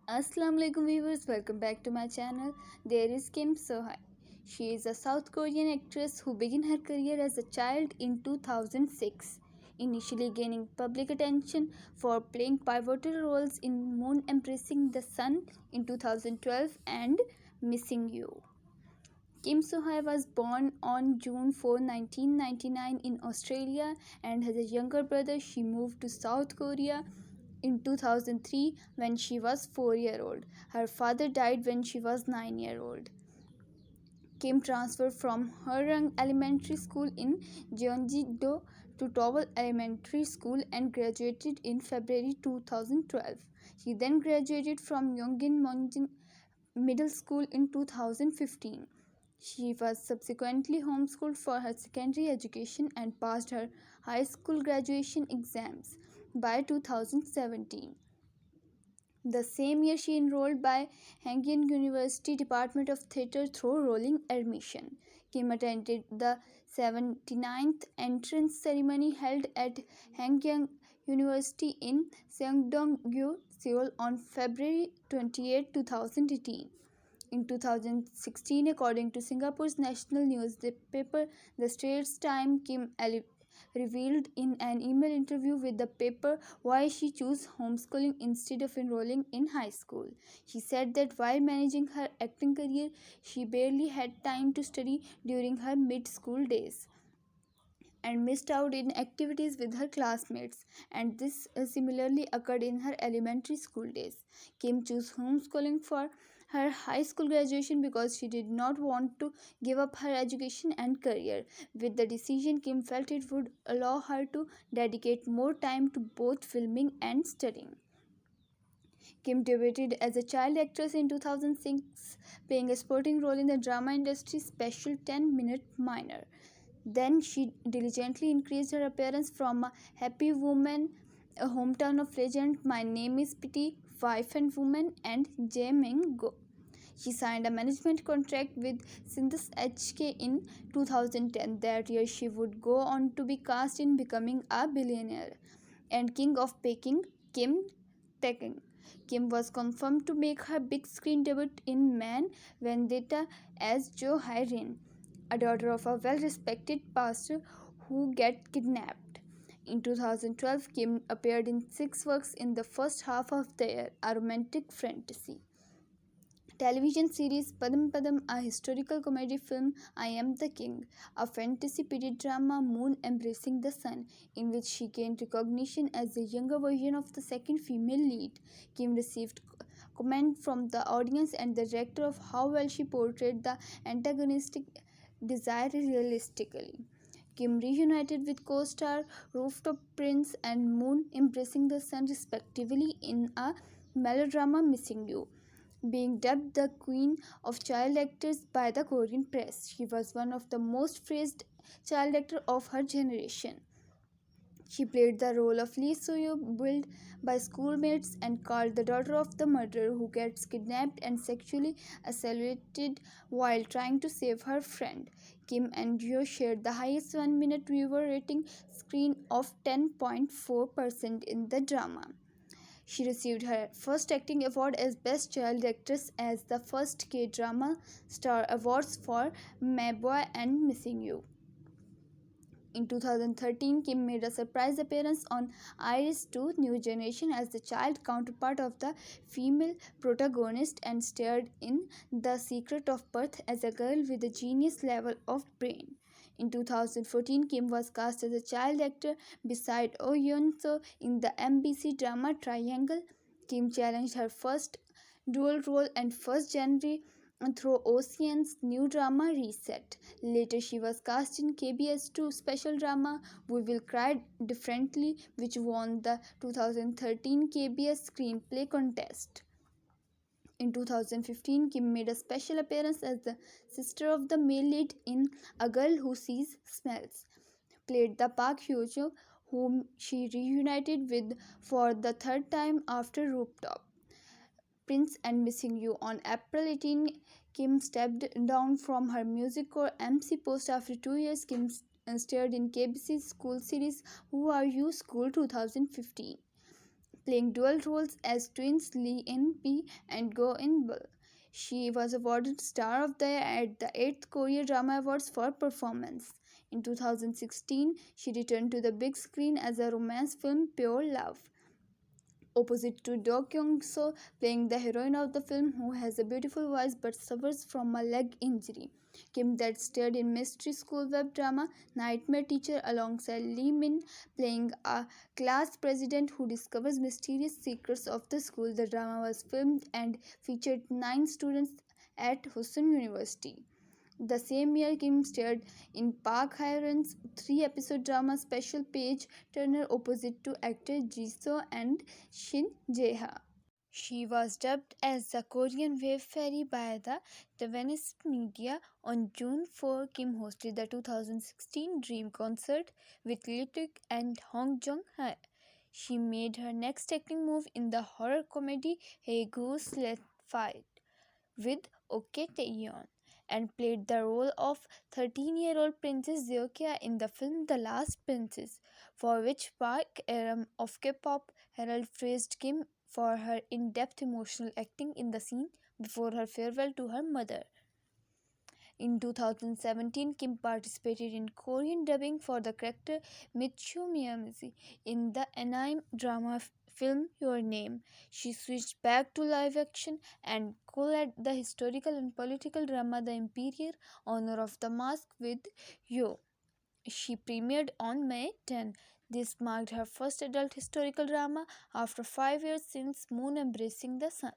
Assalamu alaikum viewers, welcome back to my channel. There is Kim So-hyun. She is a South Korean actress who began her career as a child in 2006, initially gaining public attention for playing pivotal roles in Moon Embracing the Sun in 2012 and Missing You. Kim So-hyun was born on June 4, 1999 in Australia and has a younger brother. She moved to South Korea in 2003 when she was 4 years old. Her father died when she was 9 years old. Kim transferred from Hurrung Elementary School in Jeongi-do to Towel Elementary School and graduated in February 2012. She then graduated from Yongin Monjin Middle School in 2015. She was subsequently homeschooled for her secondary education and passed her high school graduation exams by 2017. The same year, she enrolled by Hanyang University Department of Theatre through rolling admission. Kim attended the 79th entrance ceremony held at Hanyang University in Seongdong-gyu, Seoul on February 28, 2018. In 2016, according to Singapore's national newspaper, The Straits Times, Kim revealed in an email interview with the paper why she chose homeschooling instead of enrolling in high school. She said that while managing her acting career, she barely had time to study during her mid-school days and missed out in activities with her classmates, and this similarly occurred in her elementary school days. Kim chose homeschooling for her high school graduation because she did not want to give up her education and career. With the decision, Kim felt it would allow her to dedicate more time to both filming and studying. Kim debuted as a child actress in 2006, playing a supporting role in the drama industry special 10-minute minor. Then she diligently increased her appearance from a Happy Woman, a hometown of legend, My Name is Pretty, Wife and Woman, and Jae Go. She signed a management contract with Synthesis HK in 2010. That year, she would go on to be cast in Becoming a Billionaire and King of Peking, Kim Tae-kyung. Kim was confirmed to make her big screen debut in Man Vendetta as Jo Hae-rin, a daughter of a well-respected pastor who gets kidnapped. In 2012, Kim appeared in 6 works in the first half of the year, a romantic fantasy television series Padam Padam, a historical comedy film I Am the King, a fantasy period drama Moon Embracing the Sun, in which she gained recognition as the younger version of the second female lead. Kim received comment from the audience and the director of how well she portrayed the antagonistic desire realistically. Kim reunited with co-star Rooftop Prince and Moon Embracing the Sun respectively in a melodrama Missing You, being dubbed the Queen of Child Actors by the Korean press. She was one of the most praised child actors of her generation. She played the role of Lee Soo-yo, billed by schoolmates and called the daughter of the murderer who gets kidnapped and sexually assaulted while trying to save her friend. Kim and Ryo shared the highest 1-minute viewer rating screen of 10.4% in the drama. She received her first acting award as Best Child Actress as the first K-Drama Star Awards for My Boy and Missing You. In 2013, Kim made a surprise appearance on Iris 2 New Generation as the child counterpart of the female protagonist and starred in The Secret of Birth as a girl with a genius level of brain. In 2014, Kim was cast as a child actor beside Oh Yeon-soo in the MBC drama Triangle. Kim challenged her first dual role and first genre through Ocean's new drama Reset. Later, she was cast in KBS2 special drama We Will Cry Differently, which won the 2013 KBS Screenplay Contest. In 2015, Kim made a special appearance as the sister of the male lead in A Girl Who Sees Smells, played the Park Hyo-jo, whom she reunited with for the third time after Rooftop Prince and Missing You. On April 18, Kim stepped down from her music or MC post after 2 years. Kim starred in KBC's school series Who Are You School 2015. playing dual roles as twins Lee In-bi and Go In-bul. She was awarded Star of the Year at the 8th Korea Drama Awards for performance. In 2016, she returned to the big screen as a romance film Pure Love, opposite to Do Kyung-soo, playing the heroine of the film who has a beautiful voice but suffers from a leg injury. Kim that starred in mystery school web drama Nightmare Teacher alongside Lee Min, playing a class president who discovers mysterious secrets of the school. The drama was filmed and featured 9 students at Hussein University. The same year, Kim starred in Park Hae-ran's 3-episode drama special Page Turner opposite to actor Jisoo and Shin Jae-ha. She was dubbed as the Korean Wave Fairy by the Taiwanese media. On June 4, Kim hosted the 2016 Dream concert with Lituk and Hong Jong-hae. She made her next acting move in the horror comedy Hey Goose Let's Fight with Ok Taeyeon, and played the role of 13-year-old Princess Zeokya in the film The Last Princess, for which Park Aram of K-pop Herald praised Kim for her in-depth emotional acting in the scene before her farewell to her mother. In 2017, Kim participated in Korean dubbing for the character Michu Miyamichi in the anime drama film Your Name. She switched back to live action and co-led the historical and political drama The Imperial Honor of the Mask with Yo. She premiered on May 10. This marked her first adult historical drama after 5 years since Moon Embracing the Sun.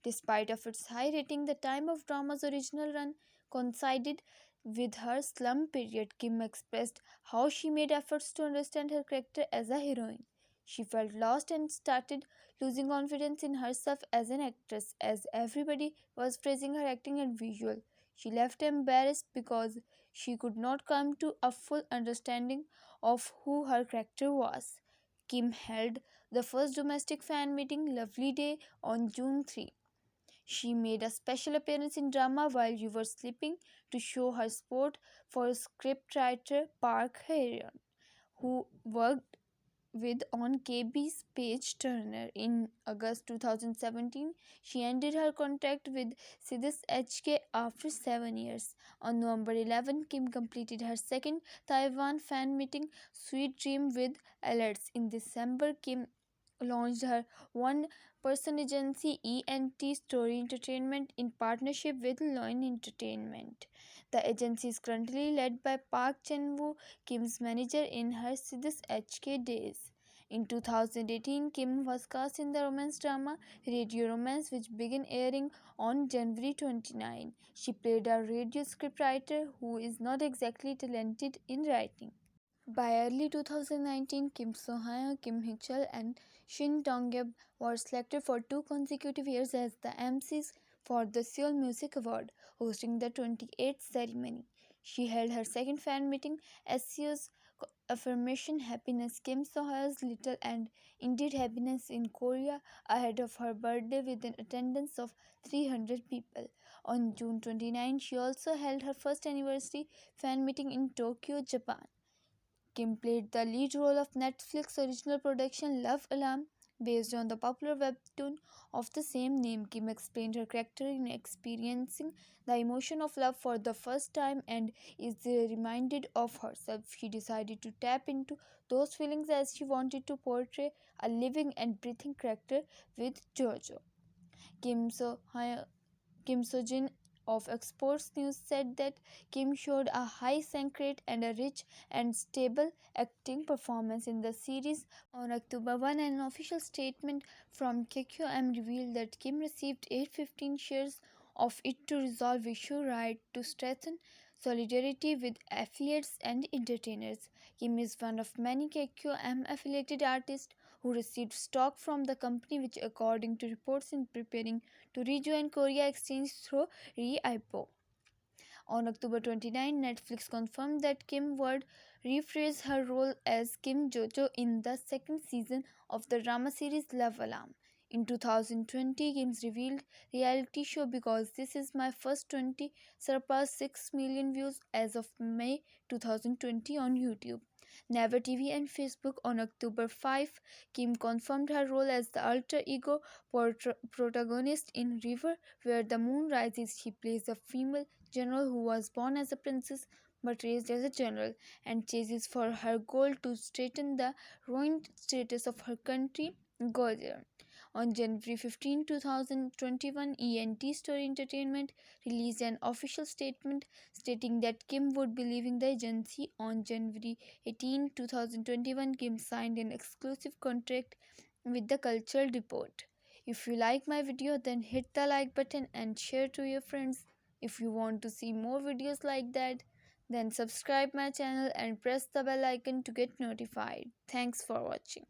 Despite of its high rating, the time of drama's original run coincided with her slum period. Kim expressed how she made efforts to understand her character as a heroine. She felt lost and started losing confidence in herself as an actress, as everybody was praising her acting and visual. She left embarrassed because she could not come to a full understanding of who her character was. Kim held the first domestic fan meeting Lovely Day on June 3. She made a special appearance in drama While You Were Sleeping to show her support for scriptwriter Park Hae-ryun, who worked with on KB's Page Turner. In August 2017, she ended her contract with Sidis HK after 7 years. On November 11, Kim completed her second Taiwan fan meeting, Sweet Dream with Alerts. In December, Kim launched her one-person agency ENT Story Entertainment in partnership with Loin Entertainment. The agency is currently led by Park Chan-woo, Kim's manager in her Sidis HK days. In 2018, Kim was cast in the romance drama Radio Romance, which began airing on January 29. She played a radio scriptwriter who is not exactly talented in writing. By early 2019, Kim So-hyun, Kim Hee-chul, and Shin Dong-gyub were selected for 2 consecutive years as the MCs for the Seoul Music Award, hosting the 28th ceremony. She held her second fan meeting, SCO's Affirmation Happiness, Kim So-hyun's Little and Indeed Happiness in Korea, ahead of her birthday with an attendance of 300 people. On June 29, she also held her first anniversary fan meeting in Tokyo, Japan. Kim played the lead role of Netflix original production Love Alarm, based on the popular webtoon of the same name. Kim explained her character in experiencing the emotion of love for the first time and is reminded of herself. She decided to tap into those feelings as she wanted to portray a living and breathing character with JoJo. Kim So Kim Soo-jin of Exports News said that Kim showed a high sync rate and a rich and stable acting performance in the series. On October 1, an official statement from KQM revealed that Kim received 815 shares of it to resolve issue right to strengthen solidarity with affiliates and entertainers. Kim is one of many KQM affiliated artists who received stock from the company, which, according to reports, is preparing to rejoin Korea Exchange through Re-IPO. On October 29, Netflix confirmed that Kim would rephrase her role as Kim Jojo in the second season of the drama series Love Alarm. In 2020, Kim's revealed reality show Because This Is My First 20 surpassed 6 million views as of May 2020 on YouTube. Never TV and Facebook. On October 5, Kim confirmed her role as the alter ego protagonist in River, Where the Moon Rises. She plays a female general who was born as a princess but raised as a general and chases for her goal to straighten the ruined status of her country, Georgia. On January 15, 2021, ENT Story Entertainment released an official statement stating that Kim would be leaving the agency. On January 18, 2021, Kim signed an exclusive contract with the Cultural Report. If you like my video, then hit the like button and share to your friends. If you want to see more videos like that, then subscribe my channel and press the bell icon to get notified. Thanks for watching.